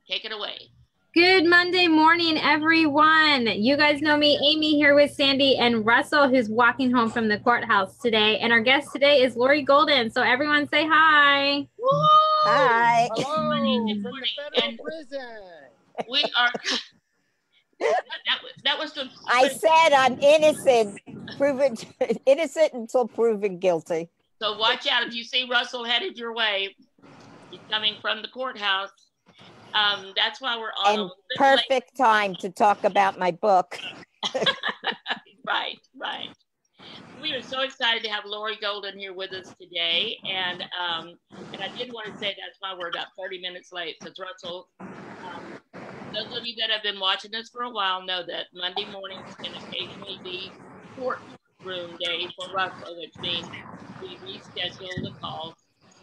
Take it away. Good Monday morning, everyone. You guys know me, Amy, here with Sandy and Russell, who's walking home from the courthouse today. And our guest today is Lori Golden. So everyone say hi. Woo! Hi. Good morning. Good From morning. the federal And prison. we are. that was the. I said I'm innocent. Innocent until proven guilty. So watch out if you see Russell headed your way. He's coming from the courthouse. That's why we're on. And perfect time to talk about my book. Right. We are so excited to have Lori Golden here with us today, and I did want to say that's why we're about 30 minutes late, because Russell. Those of you that have been watching us for a while know that Monday mornings can occasionally be courtroom day for Russell, which means we reschedule the call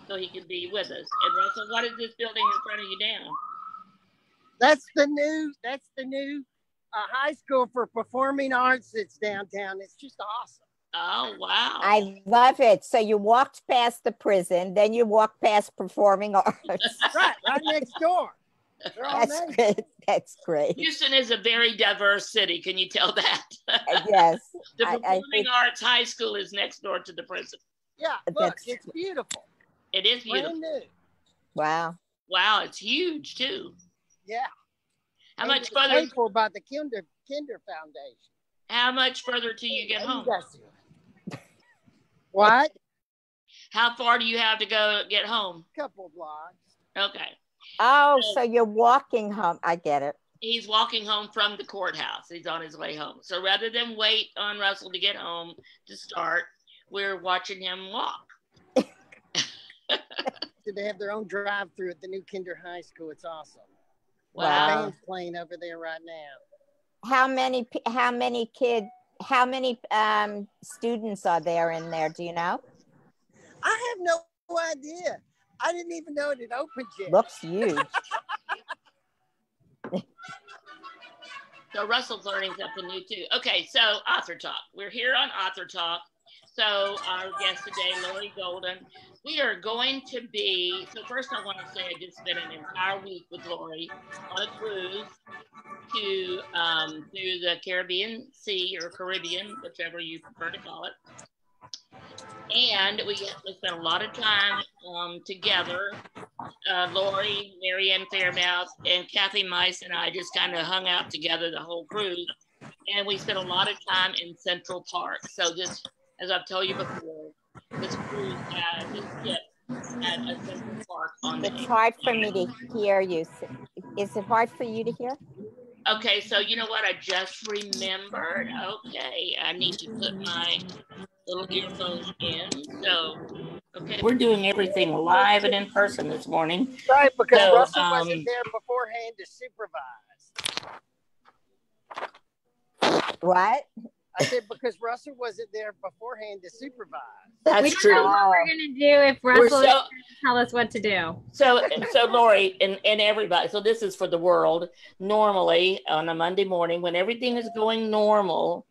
so he can be with us. And Russell, what is this building in front of you now? That's the new high school for performing arts that's downtown. It's just awesome. Oh, wow. I love it. So you walked past the prison, then you walked past performing arts. right next door. That's great. Houston is a very diverse city. Can you tell that? Yes. The Performing Arts High School is next door to the prison. Yeah, look, it's beautiful. It is beautiful. Brand new. Wow. Wow, it's huge too. Yeah. How much further? Thankful about the Kinder Foundation. How much further till you get home? What? How far do you have to go get home? Couple blocks. Okay. Oh, so you're walking home. I get it. He's walking home from the courthouse. He's on his way home. So rather than wait on Russell to get home to start, we're watching him walk. They have their own drive-through at the new Kinder High School. It's awesome. Wow. The band's playing over there right now. How many students are there in there? Do you know? I have no idea. I didn't even know it had opened yet. Looks huge. So Russell's learning something new too. Okay, so Author Talk. We're here on Author Talk. So our guest today, Lori Golden. We are going to be, so first I want to say I just spent an entire week with Lori on a cruise to through the Caribbean Sea or Caribbean, whichever you prefer to call it. And we spent a lot of time together. Lori, Marianne Fairmouth, and Kathy Mice and I just kind of hung out together the whole cruise. And we spent a lot of time in Central Park. So this, as I've told you before, this cruise had this ship at a Central Park on the It's hard for me to hear you. Is it hard for you to hear? Okay, so you know what? I just remembered. Okay, I need to put my little earphones in. So, okay, we're doing everything live and in person this morning. Right, because Russell wasn't there beforehand to supervise. What? I said because Russell wasn't there beforehand to supervise. That's true. We don't know what we're going to do if Russell is going to tell us what to do. So Lori and everybody, so this is for the world. Normally on a Monday morning when everything is going normal,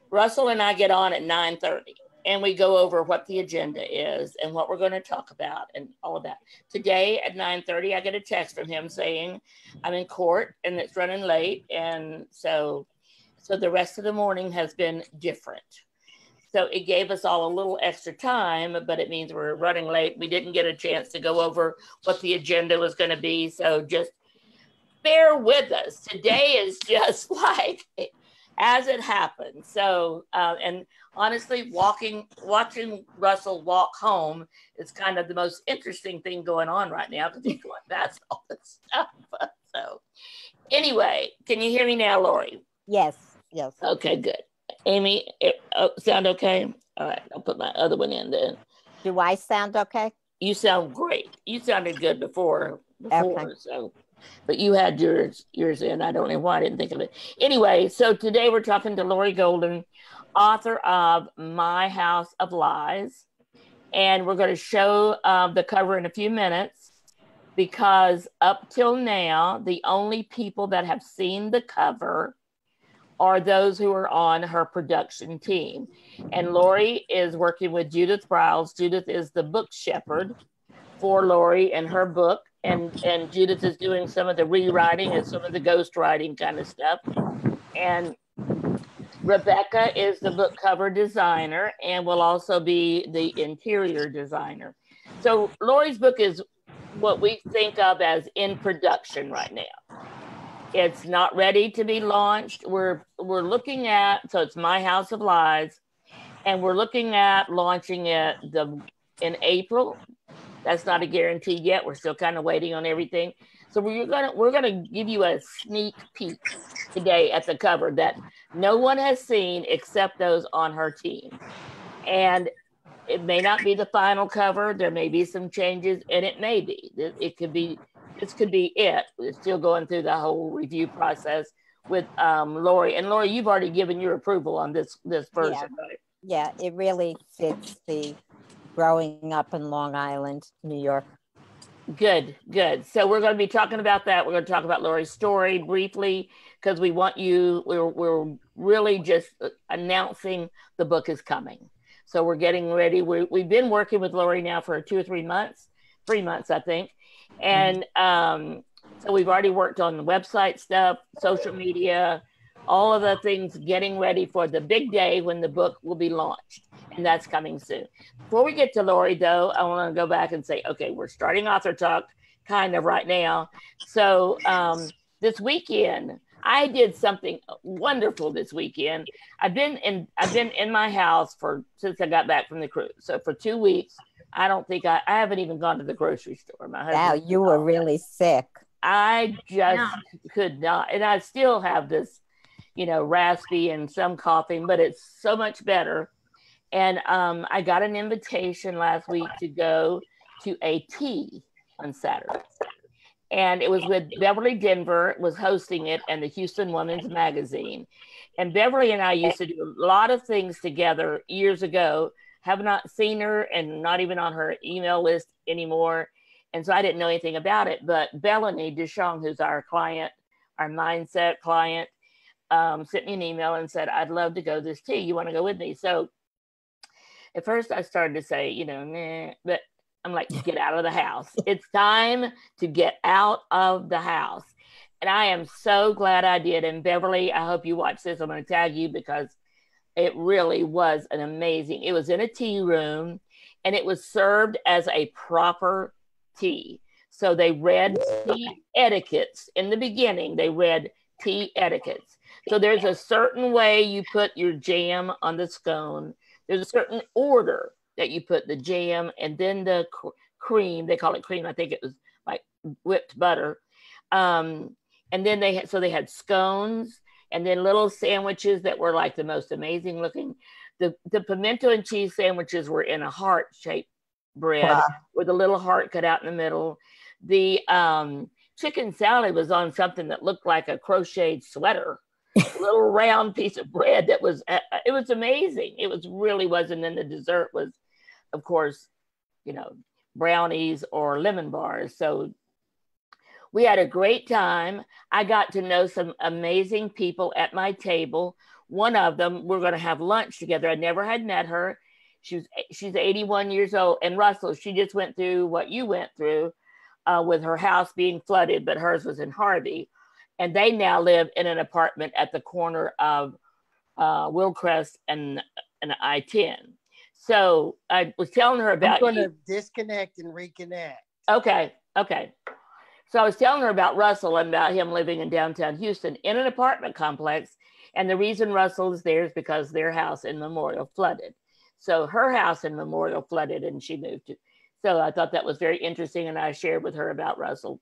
Russell and I get on at 9:30 and we go over what the agenda is and what we're going to talk about and all of that. Today at 9:30, I get a text from him saying I'm in court and it's running late. And so the rest of the morning has been different. So it gave us all a little extra time, but it means we're running late. We didn't get a chance to go over what the agenda was going to be. So just bear with us. Today is just like as it happened. So, and honestly, watching Russell walk home is kind of the most interesting thing going on right now because he's going past all this stuff. So anyway, can you hear me now, Lori? Yes. Okay, good. Amy, sound okay? All right, I'll put my other one in then. Do I sound okay? You sound great. You sounded good before okay. So, but you had yours in. I don't know why I didn't think of it. Anyway, so today we're talking to Lori Golden, author of My House of Lies, and we're going to show the cover in a few minutes because up till now, the only people that have seen the cover are those who are on her production team. And Lori is working with Judith Briles. Judith is the book shepherd for Lori and her book. and Judith is doing some of the rewriting and some of the ghost writing kind of stuff. And Rebecca is the book cover designer and will also be the interior designer. So Lori's book is what we think of as in production right now. It's not ready to be launched. We're looking at, so it's My House of Lies, and we're looking at launching it in April. That's not a guarantee yet. We're still kind of waiting on everything. So we're gonna give you a sneak peek today at the cover that no one has seen except those on her team. And it may not be the final cover. There may be some changes, and it may be. It could be. This could be it. We're still going through the whole review process with Lori. And Lori, you've already given your approval on this version, right? Yeah, it really fits the growing up in Long Island, New York. Good. So we're going to be talking about that. We're going to talk about Lori's story briefly because we want you. We're really just announcing the book is coming. So we're getting ready. We've been working with Lori now for 2 or 3 months, 3 months, I think. And so we've already worked on the website stuff, social media, all of the things, getting ready for the big day when the book will be launched. And that's coming soon. Before we get to Lori, though, I want to go back and say, okay, we're starting Author Talk kind of right now. So this weekend, I did something wonderful this weekend. I've been in my house since I got back from the cruise. So for 2 weeks, I don't think I haven't even gone to the grocery store. My husband, Wow, you were really sick. I just could not. And I still have this, raspy and some coughing, but it's so much better. And I got an invitation last week to go to a tea on Saturday. And it was with Beverly Denver, was hosting it, and the Houston Women's Magazine. And Beverly and I used to do a lot of things together years ago. Have not seen her and not even on her email list anymore. And so I didn't know anything about it. But Bellany Duchong, who's our client, our mindset client, sent me an email and said, I'd love to go to this tea. You want to go with me? So at first I started to say, nah, but I'm like, get out of the house. It's time to get out of the house. And I am so glad I did. And Beverly, I hope you watch this. I'm going to tag you because it really was it was in a tea room and it was served as a proper tea. So they read tea etiquettes in the beginning. They read tea etiquettes. So there's a certain way you put your jam on the scone. There's a certain order that you put the jam and then the cream. They call it cream. I think it was like whipped butter. And then they had scones and then little sandwiches that were like the most amazing looking. The pimento and cheese sandwiches were in a heart-shaped bread with a little heart cut out in the middle. The chicken salad was on something that looked like a crocheted sweater, a little round piece of bread that was, it was amazing. It was. And then the dessert was, of course, brownies or lemon bars. So we had a great time. I got to know some amazing people at my table. One of them, we're going to have lunch together. I never had met her. She's 81 years old. And Russell, she just went through what you went through with her house being flooded, but hers was in Harvey. And they now live in an apartment at the corner of Willcrest and I-10. So I was telling her about I'm going to disconnect and reconnect. Okay. So I was telling her about Russell and about him living in downtown Houston in an apartment complex. And the reason Russell is there is because their house in Memorial flooded. So her house in Memorial flooded and she moved to. So I thought that was very interesting. And I shared with her about Russell.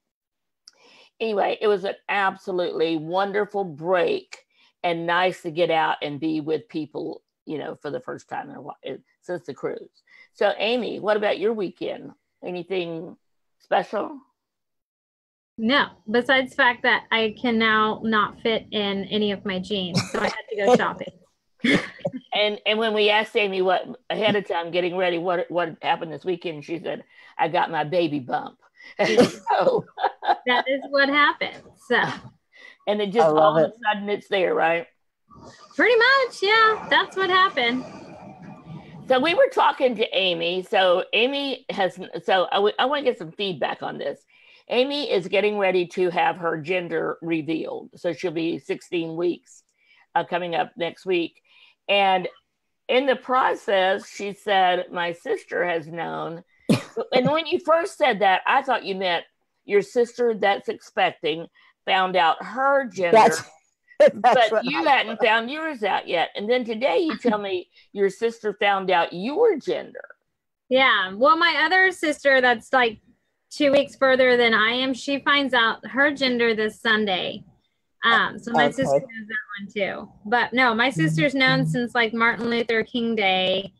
Anyway, it was an absolutely wonderful break and nice to get out and be with people, for the first time in a while since the cruise. So Amy, what about your weekend? Anything special? No, besides the fact that I can now not fit in any of my jeans, so I had to go shopping. And when we asked Amy what ahead of time getting ready, what happened this weekend, she said, I got my baby bump. So that is what happened. So and it just all of a sudden it's there, right? Pretty much, yeah. That's what happened. So we were talking to Amy. So Amy I want to get some feedback on this. Amy is getting ready to have her gender revealed. So she'll be 16 weeks coming up next week. And in the process, she said, my sister has known. And when you first said that, I thought you meant your sister that's expecting found out her gender. But you hadn't found yours out yet. And then today you tell me your sister found out your gender. Yeah. Well, my other sister that's like 2 weeks further than I am, she finds out her gender this Sunday. So my sister knows that one too. But no, my sister's known since like Martin Luther King Day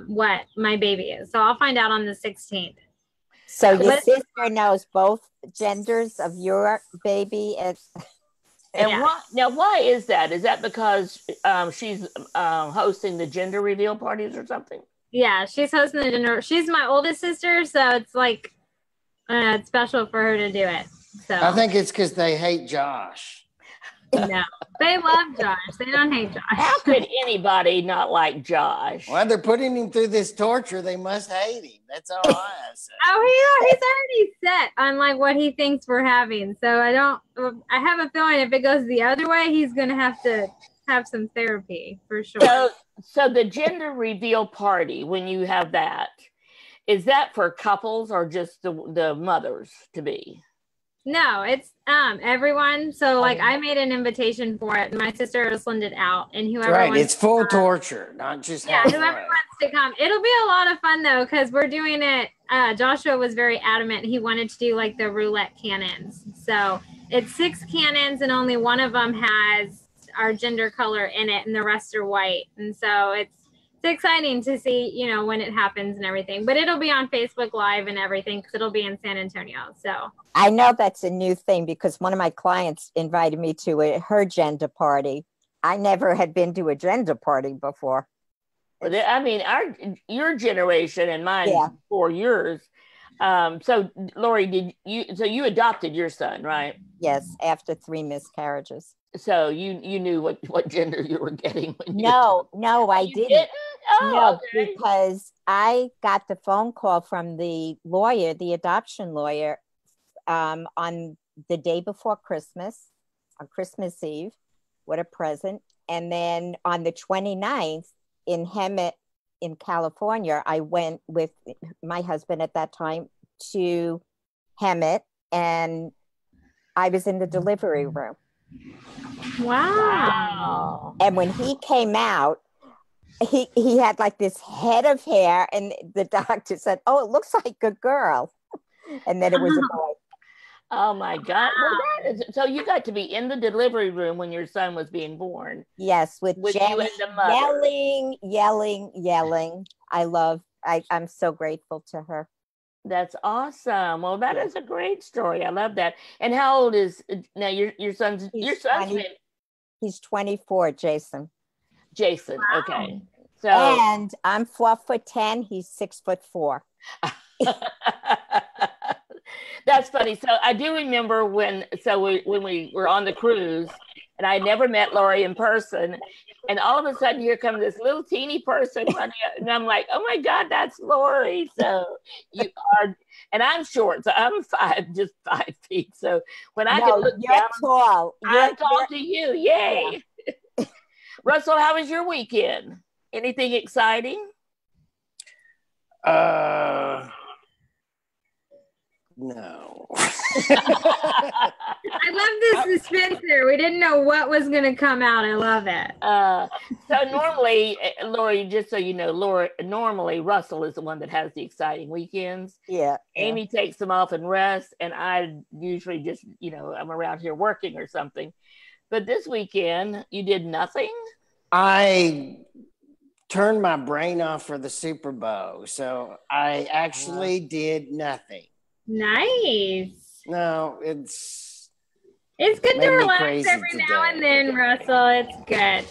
what my baby is. So I'll find out on the 16th. So your sister knows both genders of your baby. And why is that? Is that because she's hosting the gender reveal parties or something? Yeah, she's hosting the gender. She's my oldest sister, so it's like it's special for her to do it. So I think it's because they hate Josh. No, they love Josh. They don't hate Josh. How could anybody not like Josh? Well, they're putting him through this torture. They must hate him. That's all I say. Oh, he's already set on like what he thinks we're having. So I have a feeling if it goes the other way, he's going to have some therapy for sure. So the gender reveal party, when you have that, is that for couples or just the mothers to be? No, it's everyone. So like I made an invitation for it and my sister slimed it out and whoever right, wants it's full torture, not just whoever wants to come. It'll be a lot of fun though, because we're doing it. Joshua was very adamant. He wanted to do like the roulette cannons. So it's 6 cannons and only one of them has our gender color in it and the rest are white. And so it's exciting to see, when it happens and everything, but it'll be on Facebook Live and everything because it'll be in San Antonio. So I know that's a new thing because one of my clients invited me to her gender party. I never had been to a gender party before. I mean, your generation and mine before yours. So Lori, you adopted your son, right? Yes, after 3 miscarriages. So you knew what gender you were getting when No, I didn't. Oh, no, okay. Because I got the phone call from the lawyer, the adoption lawyer, on the day before Christmas, on Christmas Eve. What a present. And then on the 29th in Hemet in California, I went with my husband at that time to Hemet and I was in the delivery room. Wow. And when he came out, he had like this head of hair and the doctor said, "Oh, it looks like a girl." And then it was a boy. Oh my God. Well, so you got to be in the delivery room when your son was being born. Yes, with Jenny you and the mother. yelling. I'm so grateful to her. That's awesome. Well, that is a great story. I love that. And how old is now your son's? He's 24, Jason. Jason. Wow. Okay. So and I'm 4'10". He's 6'4". That's funny. So I do remember when we were on the cruise and I never met Lori in person. And all of a sudden here comes this little teeny person running up, and I'm like, oh my God, that's Lori. So you are, and I'm short, so I'm 5 feet. So when I can look you're down, tall. I'm tall to you. Yay. Yeah. Russell, how was your weekend? Anything exciting? No. I love this suspense here. We didn't know what was going to come out. I love it. So normally, Lori, just so you know, normally Russell is the one that has the exciting weekends. Yeah. Amy takes them off and rests, and I usually just, I'm around here working or something. But this weekend, you did nothing? I turned my brain off for the Super Bowl, so I actually did nothing. Nice. No, it's good to relax every now and then, Russell. It's good.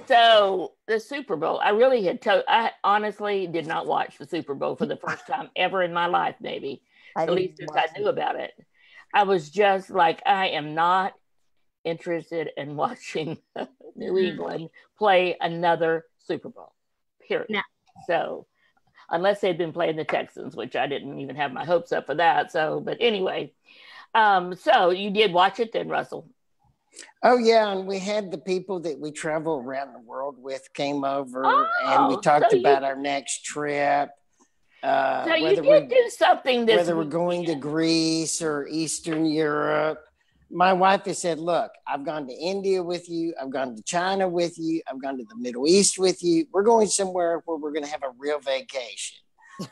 So the Super Bowl, I honestly did not watch the Super Bowl for the first time ever in my life, maybe, at least since I knew about it. I was just like, I am not interested in watching New England play another Super Bowl, period. No. So unless they'd been playing the Texans, which I didn't even have my hopes up for that. So, but anyway, so you did watch it then, Russell? Oh yeah, and we had the people that we travel around the world with came over, and we talked about our next trip. So you did do something this whether we're going to Greece or Eastern Europe. My wife has said, look, I've gone to India with you. I've gone to China with you. I've gone to the Middle East with you. We're going somewhere where we're going to have a real vacation.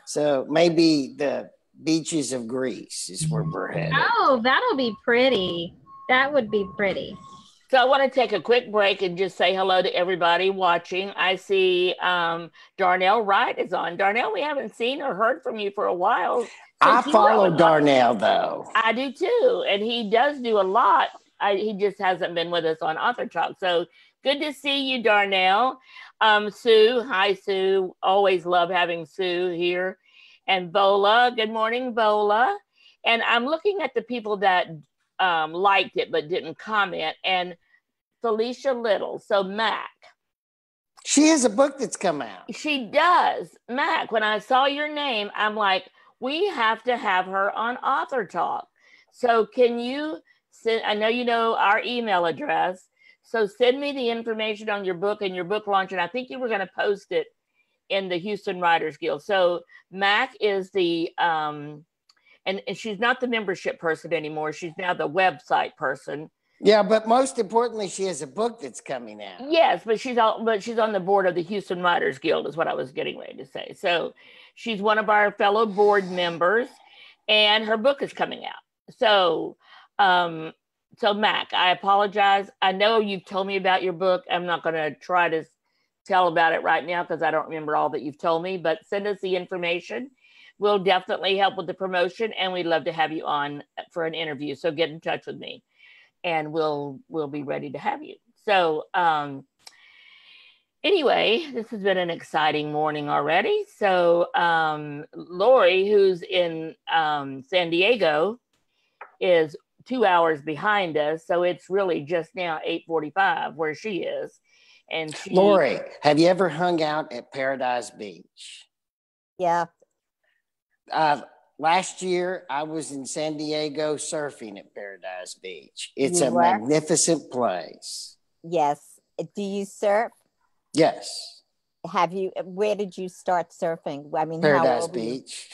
So maybe the beaches of Greece is where we're headed. Oh, that'll be pretty. That would be pretty. So I want to take a quick break and just say hello to everybody watching. I see Darnell Wright is on. Darnell, we haven't seen or heard from you for a while. I follow Darnell, though. I do, too. And he does do a lot. He just hasn't been with us on Author Talk. So good to see you, Darnell. Sue. Hi, Sue. Always love having Sue here. And Bola. Good morning, Bola. And I'm looking at the people that liked it but didn't comment, and Felicia Little. So Mac, she has a book that's come out. She does. Mac, when I saw your name, I'm like, we have to have her on Author Talk. So can you send, I know you know our email address, so send me the information on your book and your book launch, and I think you were going to post it in the Houston Writers Guild. So Mac is the and she's not the membership person anymore. She's now the website person. Yeah, but most importantly, she has a book that's coming out. Yes, but she's on the board of the Houston Writers Guild, is what I was getting ready to say. So she's one of our fellow board members, and her book is coming out. So, so Mac, I apologize. I know you've told me about your book. I'm not going to try to tell about it right now because I don't remember all that you've told me. But send us the information. We'll definitely help with the promotion, and we'd love to have you on for an interview. So get in touch with me, and we'll be ready to have you. So anyway, this has been an exciting morning already. So Lori, who's in San Diego, is 2 hours behind us. So it's really just now 8:45 where she is. And Lori, have you ever hung out at Paradise Beach? Yeah. Last year, I was in San Diego surfing at Paradise Beach. It's a magnificent place. Yes. Do you surf? Yes. Have you? Where did you start surfing? I mean, Paradise Beach.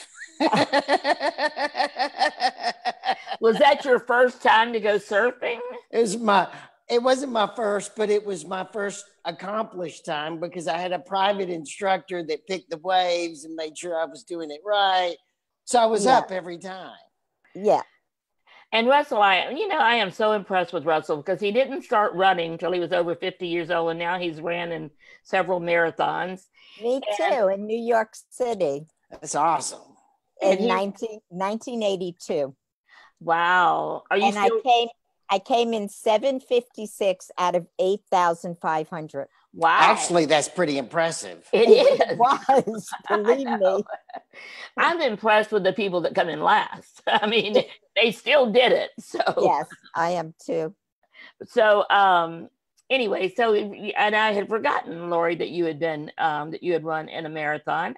Was that your first time to go surfing? It wasn't my first, but it was my first accomplished time because I had a private instructor that picked the waves and made sure I was doing it right. So I was up every time. Yeah. And Russell, I am so impressed with Russell because he didn't start running until he was over 50 years old. And now he's ran in several marathons. Me too, in New York City. That's awesome. In 1982. Wow. I came in 756 out of 8,500. Wow. Actually, that's pretty impressive. It is. It was, believe me. I'm impressed with the people that come in last. I mean, they still did it. So yes, I am too. So anyway, and I had forgotten, Lori, that you had run in a marathon.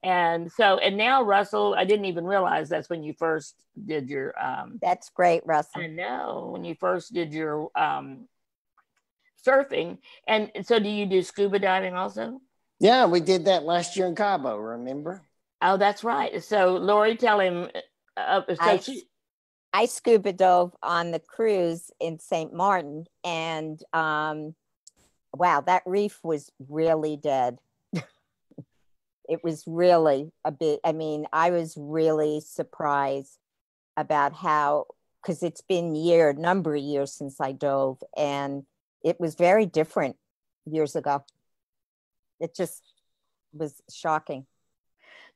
And now, Russell, I didn't even realize that's when you first did your that's great, Russell. I know, when you first did your surfing. And so do you do scuba diving also? Yeah, we did that last year in Cabo, remember? Oh, that's right. So Lori, tell him. I scuba dove on the cruise in St. Martin, and wow, that reef was really dead. It was really a bit, I mean, I was really surprised about how, because it's been a number of years since I dove, and it was very different years ago. It just was shocking.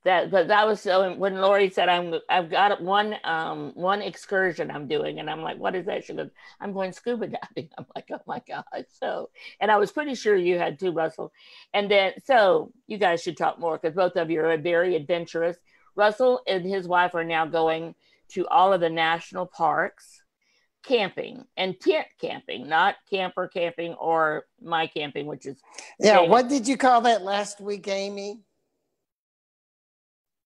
That was so. When Lori said, "I've got one excursion I'm doing," and I'm like, "What is that?" She goes, "I'm going scuba diving." I'm like, "Oh my God!" So, and I was pretty sure you had too, Russell. And then, so you guys should talk more because both of you are very adventurous. Russell and his wife are now going to all of the national parks, camping and tent camping, not camper camping or my camping, which is What did you call that last week, Amy?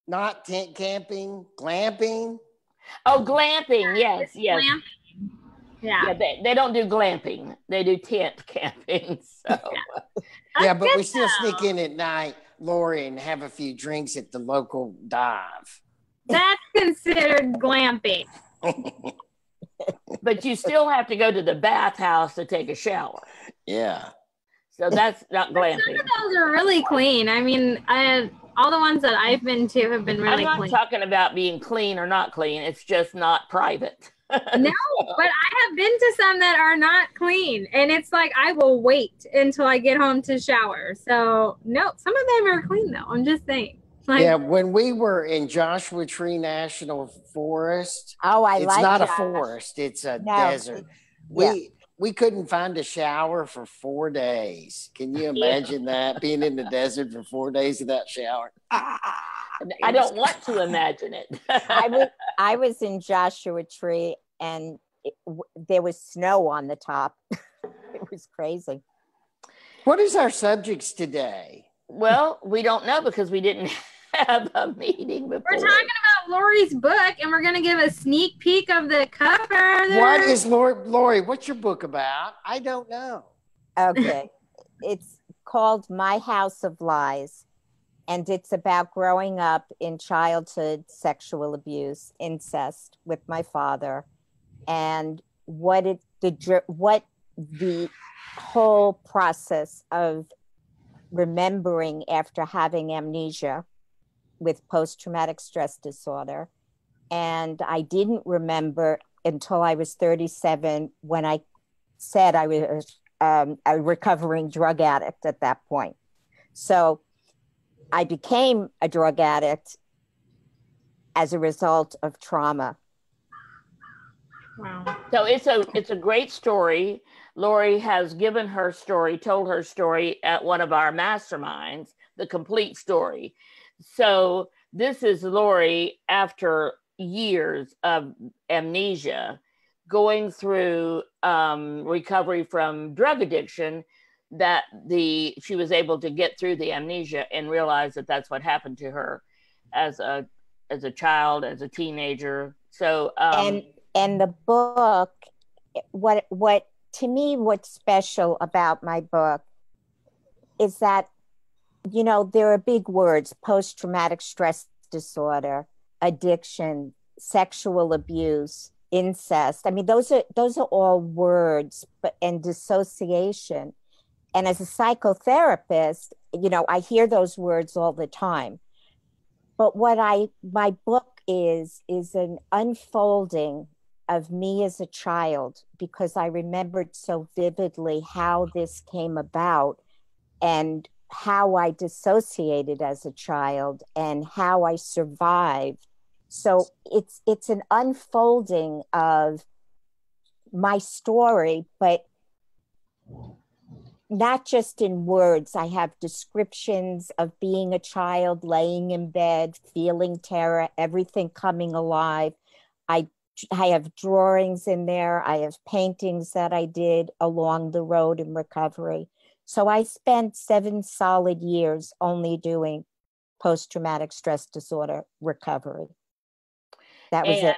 Not tent camping, glamping. Oh, glamping. Yes, It's yes. glamping. Yeah. Yeah, they don't do glamping. They do tent camping. So Yeah, That's but good, we still though. sneak in at night, Lori, and have a few drinks at the local dive. That's considered glamping. but you still have to go to the bathhouse to take a shower. Yeah. So that's not Some glamping. of those are really clean. I mean, all the ones that I've been to have been I'm really not clean. talking about being clean or not clean. It's just not private. No, but I have been to some that are not clean, and it's like I will wait until I get home to shower. So no, some of them are clean though. I'm just saying. Like, Yeah, when we were in Joshua Tree National Forest, Oh, I it's like not a Josh. forest, it's a No, desert. yeah. We couldn't find a shower for 4 days. Can you imagine that, being in the desert for 4 days without shower? I don't want to imagine it. I was in Joshua Tree, and there was snow on the top. It was crazy. What is our subjects today? Well, we don't know because we didn't have a meeting before. we're talking about Lori's book, and we're gonna give a sneak peek of the cover. What is Lori? What's your book about? I don't know. Okay. It's called My House of Lies, and it's about growing up in childhood sexual abuse, incest with my father, and what the whole process of remembering after having amnesia with post-traumatic stress disorder. And I didn't remember until I was 37 when I said I was a recovering drug addict at that point. So I became a drug addict as a result of trauma. Wow. So it's a great story. Lori has given her story, told her story at one of our masterminds, the complete story. So this is Lori after years of amnesia, going through recovery from drug addiction, that she was able to get through the amnesia and realize that that's what happened to her as a child, as a teenager. So and the book, what to me, what's special about my book is that, you know, there are big words: post-traumatic stress disorder, addiction, sexual abuse, incest. I mean, those are all words, and dissociation. And as a psychotherapist, you know, I hear those words all the time. But what my book is an unfolding of me as a child, because I remembered so vividly how this came about and how I dissociated as a child and how I survived. So it's an unfolding of my story, but not just in words. I have descriptions of being a child, laying in bed, feeling terror, everything coming alive. I have drawings in there. I have paintings that I did along the road in recovery. So I spent 7 solid years only doing post-traumatic stress disorder recovery. That was it.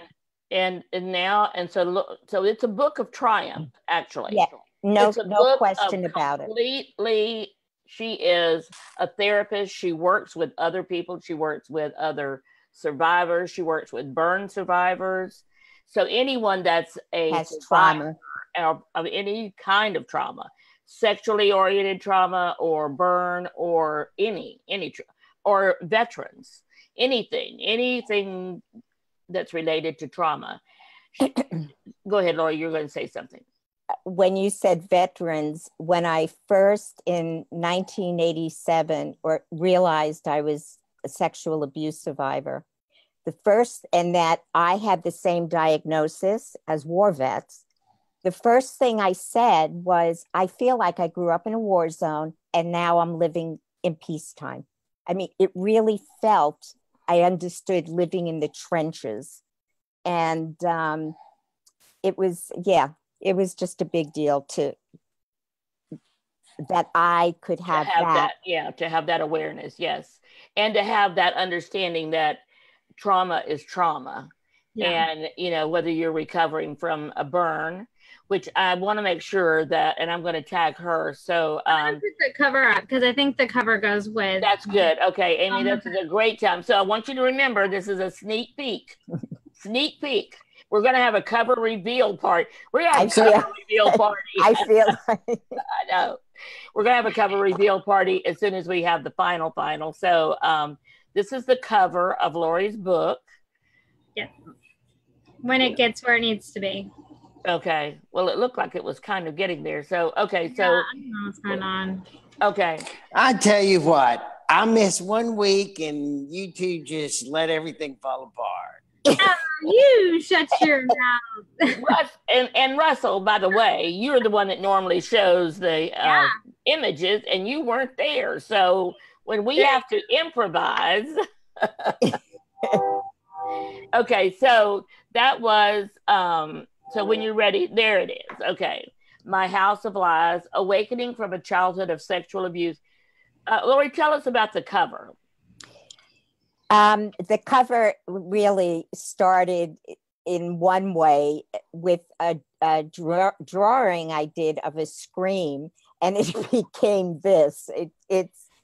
And so it's a book of triumph, actually. Yeah, no book question about it. Completely, she is a therapist. She works with other people. She works with other survivors. She works with burn survivors. So anyone that's has trauma of any kind of trauma, sexually oriented trauma or burn or any or veterans, anything that's related to trauma. Go ahead, Lori, you're going to say something. When you said veterans, when I first in 1987 realized I was a sexual abuse survivor, and that I had the same diagnosis as war vets, the first thing I said was, I feel like I grew up in a war zone and now I'm living in peacetime. I mean, it really felt, I understood living in the trenches. And it was just a big deal to that I could have that. Yeah, to have that awareness, yes. And to have that understanding that trauma is trauma. Yeah. And, you know, whether you're recovering from a burn, which I want to make sure that, and I'm going to tag her. So, I'm gonna put the cover up because I think the cover goes with. that's good. Okay, Amy, this is a great time. So I want you to remember, this is a sneak peek. Sneak peek. We're going to have a cover reveal party. We're going to have a cover reveal party. I feel like I know. We're going to have a cover reveal party as soon as we have the final. So this is the cover of Lori's book. Yeah. When it gets where it needs to be. Okay. Well, it looked like it was kind of getting there. So, okay. So, I don't know what's going on. Okay. I tell you what, I missed 1 week and you two just let everything fall apart. You shut your mouth. and Russell, by the way, you're the one that normally shows the images, and you weren't there. So when we have to improvise, okay. So that was so when you're ready, there it is. Okay, My House of Lies: Awakening from a Childhood of Sexual Abuse. Lori, tell us about the cover. The cover really started in one way with a drawing I did of a scream, and it became this. It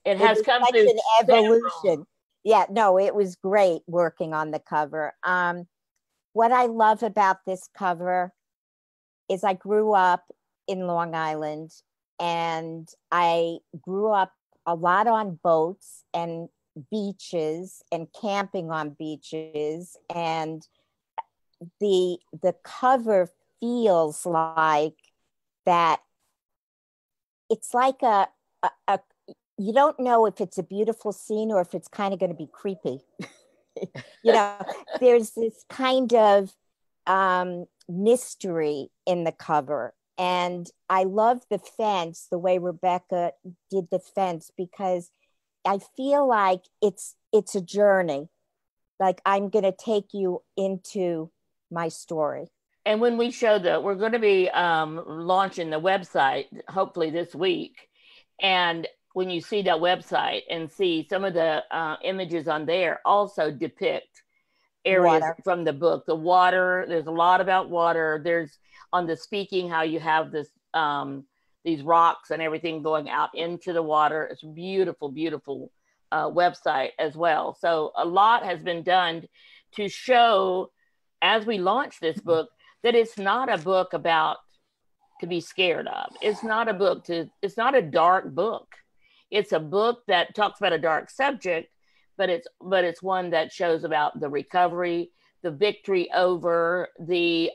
has come through an evolution. Yeah, no, it was great working on the cover. What I love about this cover is I grew up in Long Island, and I grew up a lot on boats and beaches and camping on beaches, and the cover feels like that. It's like a you don't know if it's a beautiful scene or if it's kind of going to be creepy. You know, there's this kind of mystery in the cover. And I love the fence, the way Rebecca did the fence, because I feel like it's a journey. Like I'm going to take you into my story. And when we show we're going to be launching the website, hopefully this week. And when you see that website and see some of the images on there also depict areas from the book. The water, there's a lot about water. There's on the speaking, how you have this these rocks and everything going out into the water. It's a beautiful, beautiful website as well. So a lot has been done to show, as we launch this book, that it's not a book about to be scared of. It's not a book it's not a dark book. It's a book that talks about a dark subject, but it's one that shows about the recovery, the victory over the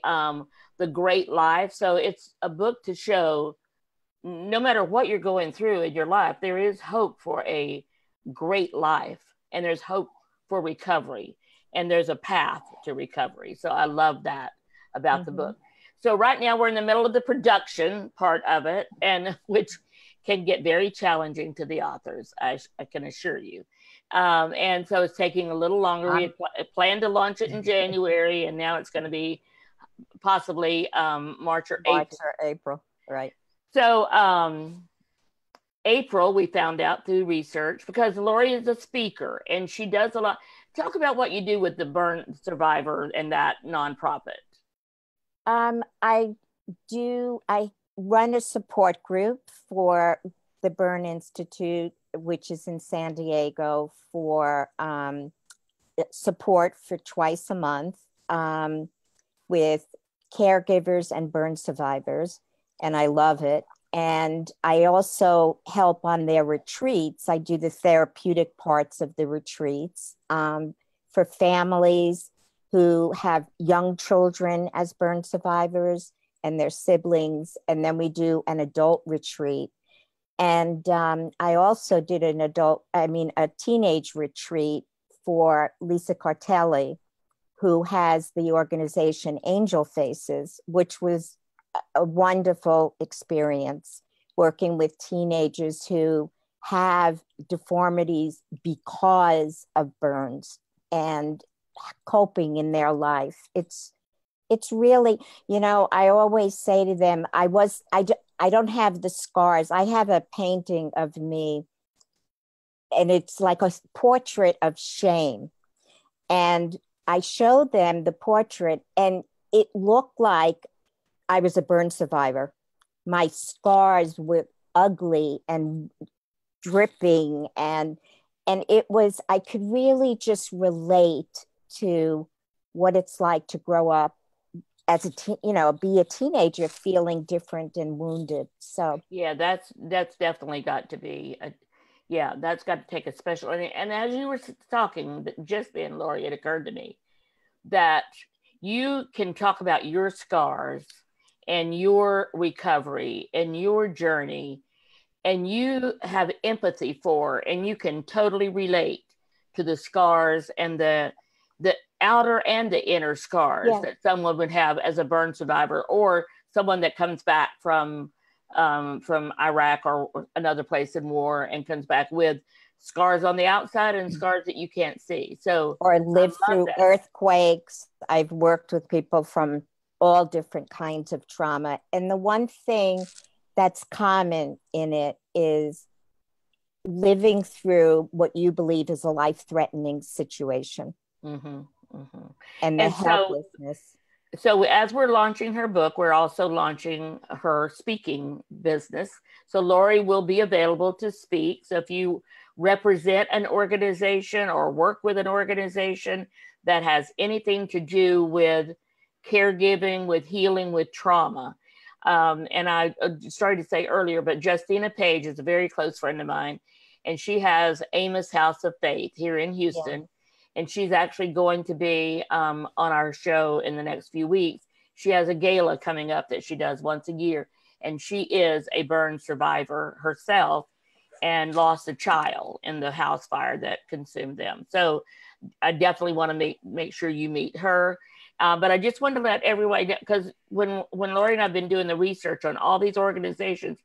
great life. So it's a book to show no matter what you're going through in your life, there is hope for a great life, and there's hope for recovery, and there's a path to recovery. So I love that about the book. So right now we're in the middle of the production part of it, and which can get very challenging to the authors, I can assure you. And so it's taking a little longer. We had planned to launch it in January, and now it's going to be possibly March or April. Right. So April, we found out through research, because Lori is a speaker and she does a lot. Talk about what you do with the burn survivor and that nonprofit. I run a support group for the Burn Institute, which is in San Diego, for support for twice a month with caregivers and burn survivors. And I love it. And I also help on their retreats. I do the therapeutic parts of the retreats for families who have young children as burn survivors and their siblings. And then we do an adult retreat. And I also did a teenage retreat for Lisa Cartelli, who has the organization Angel Faces, which was a wonderful experience working with teenagers who have deformities because of burns and coping in their life. It's really, I always say to them, I don't have the scars. I have a painting of me, and it's like a portrait of shame. And I showed them the portrait, and it looked like I was a burn survivor. My scars were ugly and dripping, and it was, I could really just relate to what it's like to grow up as be a teenager feeling different and wounded. So yeah, that's definitely got to be that's got to take a special. And as you were talking just then, Lori, it occurred to me that you can talk about your scars and your recovery and your journey, and you have empathy for, and you can totally relate to the scars and the outer and the inner scars that someone would have as a burn survivor, or someone that comes back from Iraq or another place in war and comes back with scars on the outside and scars that you can't see. So, or lived through earthquakes. I've worked with people from all different kinds of trauma. And the one thing that's common in it is living through what you believe is a life-threatening situation. Mm-hmm, mm-hmm. And the helplessness. So as we're launching her book, we're also launching her speaking business. So Lori will be available to speak. So if you represent an organization or work with an organization that has anything to do with caregiving, with healing, with trauma. And I started to say earlier, but Justina Page is a very close friend of mine, and she has Amos House of Faith here in Houston. Yeah. And she's actually going to be on our show in the next few weeks. She has a gala coming up that she does once a year. And she is a burn survivor herself and lost a child in the house fire that consumed them. So I definitely want to make sure you meet her. But I just wanted to let everyone, because when Lori and I have been doing the research on all these organizations,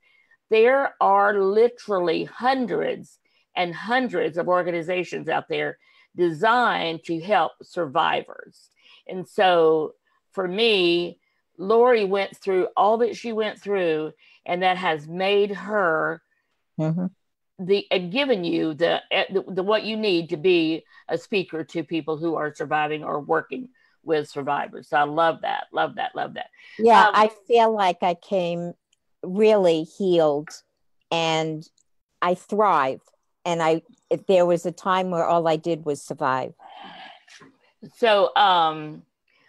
there are literally hundreds and hundreds of organizations out there designed to help survivors. And so for me, Lori went through all that she went through, and that has made her given you the what you need to be a speaker to people who are surviving or working with survivors. So I love that. Yeah, I feel like I came really healed, and I thrive. And there was a time where all I did was survive. So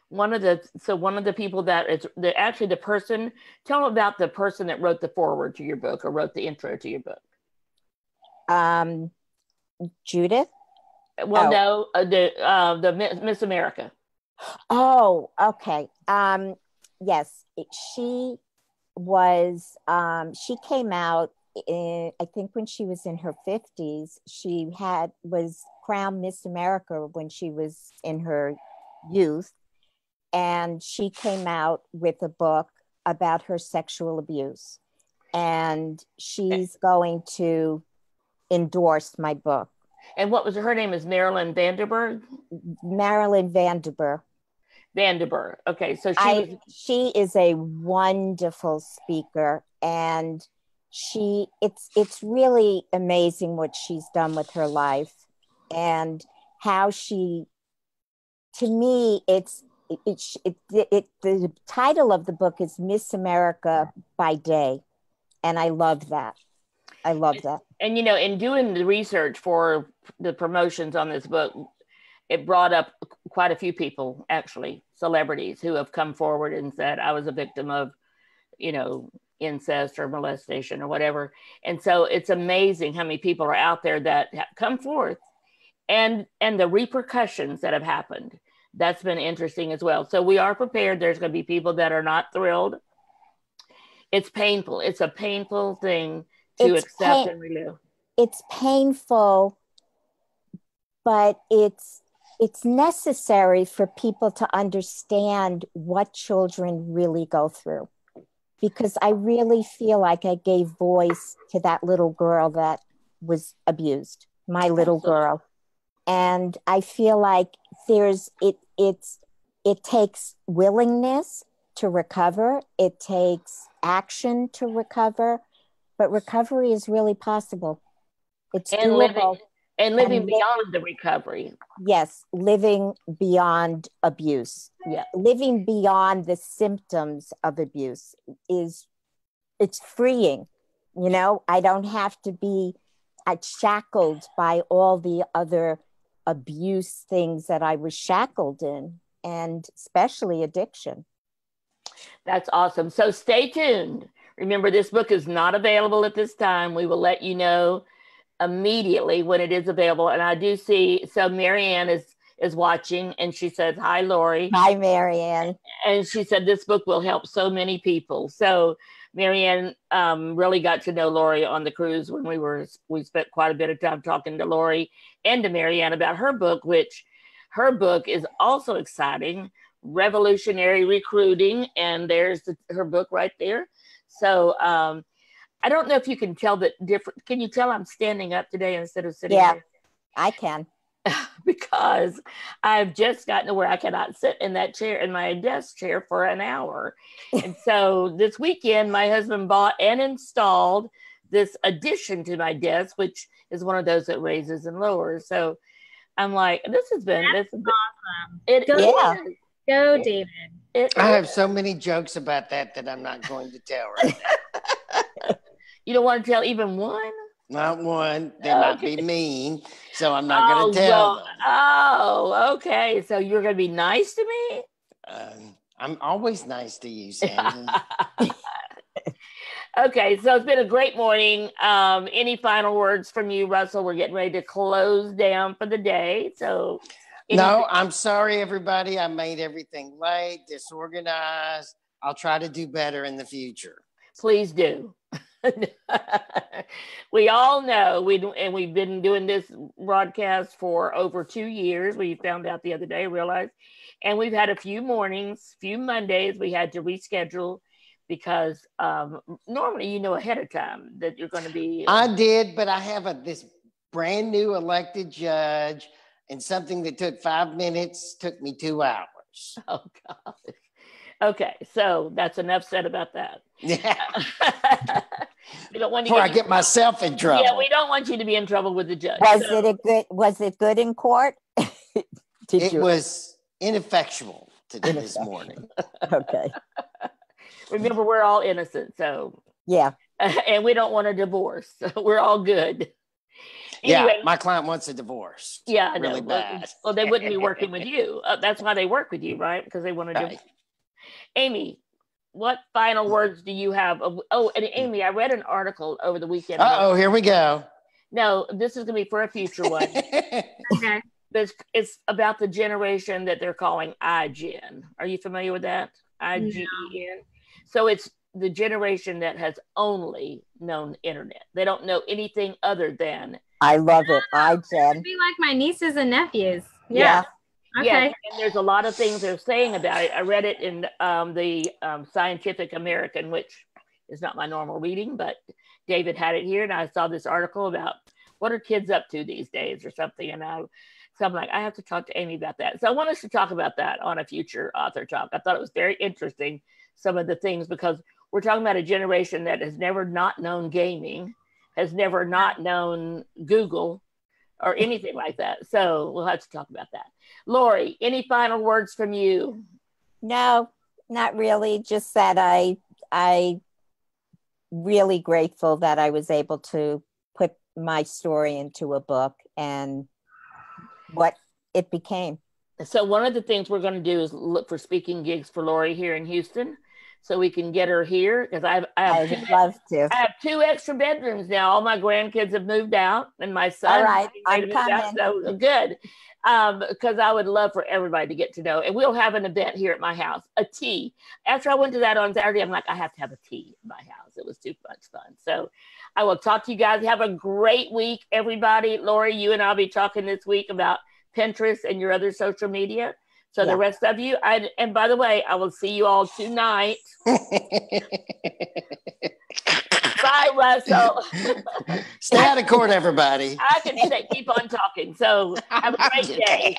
one of the people that is actually the person, tell them about the person that wrote the foreword to your book or wrote the intro to your book. Judith? Well, no, the Miss America. Oh, okay. Yes, she was, she came out I think when she was in her 50s. She was crowned Miss America when she was in her youth. And she came out with a book about her sexual abuse. And she's going to endorse my book. And what was her name? Is Marilyn Vanderburg? Marilyn Vanderburg. Vanderburg. Okay, so she is a wonderful speaker, and it's really amazing what she's done with her life, and how she, to me, the title of the book is Miss America by Day, and I love that. And in doing the research for the promotions on this book, it brought up quite a few people, actually, celebrities who have come forward and said, I was a victim of, incest or molestation or whatever. And so it's amazing how many people are out there that come forth, and the repercussions that have happened. That's been interesting as well. So we are prepared. There's going to be people that are not thrilled. It's painful. It's a painful thing to accept and relive. It's painful, but it's necessary for people to understand what children really go through, because I really feel like I gave voice to that little girl that was abused, my little girl. And I feel like it takes willingness to recover. It takes action to recover, but recovery is really possible. It's And doable. living beyond the recovery. Yes, living beyond abuse. Yeah. Living beyond the symptoms of abuse it's freeing. You know, I don't have to be shackled by all the other abuse things that I was shackled in, and especially addiction. That's awesome. So stay tuned. Remember, this book is not available at this time. We will let you know immediately when it is available. And I do see, so Marianne is watching, and she says, hi, Lori. Hi, Marianne. And she said, this book will help so many people. So Marianne really got to know Lori on the cruise when we spent quite a bit of time talking to Lori and to Marianne about her book, which her book is also exciting, Revolutionary Recruiting. And there's her book right there. So I don't know if you can tell the difference. Can you tell I'm standing up today instead of sitting? Yeah, there? I can. Because I've just gotten to where I cannot sit in that chair, in my desk chair, for an hour. And so this weekend, my husband bought and installed this addition to my desk, which is one of those that raises and lowers. So I'm like, this has been awesome. Go, David. I have so many jokes about that I'm not going to tell right now. You don't want to tell even one? Not one. They might be mean, so I'm not going to tell them. Oh, okay. So you're going to be nice to me? I'm always nice to you, Sandy. Okay, so it's been a great morning. Any final words from you, Russell? We're getting ready to close down for the day. So, no, I'm sorry, everybody. I made everything late, disorganized. I'll try to do better in the future. Please do. We all know we've been doing this broadcast for over 2 years. We found out the other day, realized, and we've had a few Mondays we had to reschedule because normally you know ahead of time that you're going to be. I did, but I have this brand new elected judge, and something that took 5 minutes took me 2 hours. Oh God. Okay, so that's enough said about that. Yeah. We don't want before I get myself in trouble. Yeah, we don't want you to be in trouble with the judge. Was it good in court? It was ineffectual this morning. Okay. Remember, we're all innocent, so yeah. And we don't want a divorce, so we're all good. Anyway, yeah, my client wants a divorce. Yeah, I know. Really bad. Well, they wouldn't be working with you. That's why they work with you, right? Because they want to do. Amy, what final words do you have? And Amy, I read an article over the weekend. Oh, here we go. No, this is going to be for a future one. Okay. It's about the generation that they're calling iGen. Are you familiar with that? IGEN. No. So it's the generation that has only known internet. They don't know anything other than. I love it. iGen. It'd be like my nieces and nephews. Yeah. Okay. Yes, and there's a lot of things they're saying about it. I read it in the Scientific American, which is not my normal reading, but David had it here, and I saw this article about what are kids up to these days or something. And so I'm like, I have to talk to Amy about that. So I want us to talk about that on a future author talk. I thought it was very interesting, some of the things, because we're talking about a generation that has never not known gaming, has never not known Google or anything like that. So we'll have to talk about that. Lori, any final words from you? No, not really. Just that I really grateful that I was able to put my story into a book and what it became. So one of the things we're going to do is look for speaking gigs for Lori here in Houston, so we can get her here, because I love to. I have 2 extra bedrooms now. All my grandkids have moved out, and my son. All right, I'm coming. Out, so good. Because I would love for everybody to get to know. And we'll have an event here at my house, a tea. After I went to that on Saturday, I'm like, I have to have a tea at my house. It was too much fun. So I will talk to you guys. Have a great week, everybody. Lori, you and I'll be talking this week about Pinterest and your other social media. So the rest of you, and by the way, I will see you all tonight. Bye, Russell. Stay out of court, everybody. I can keep on talking. So have a great day.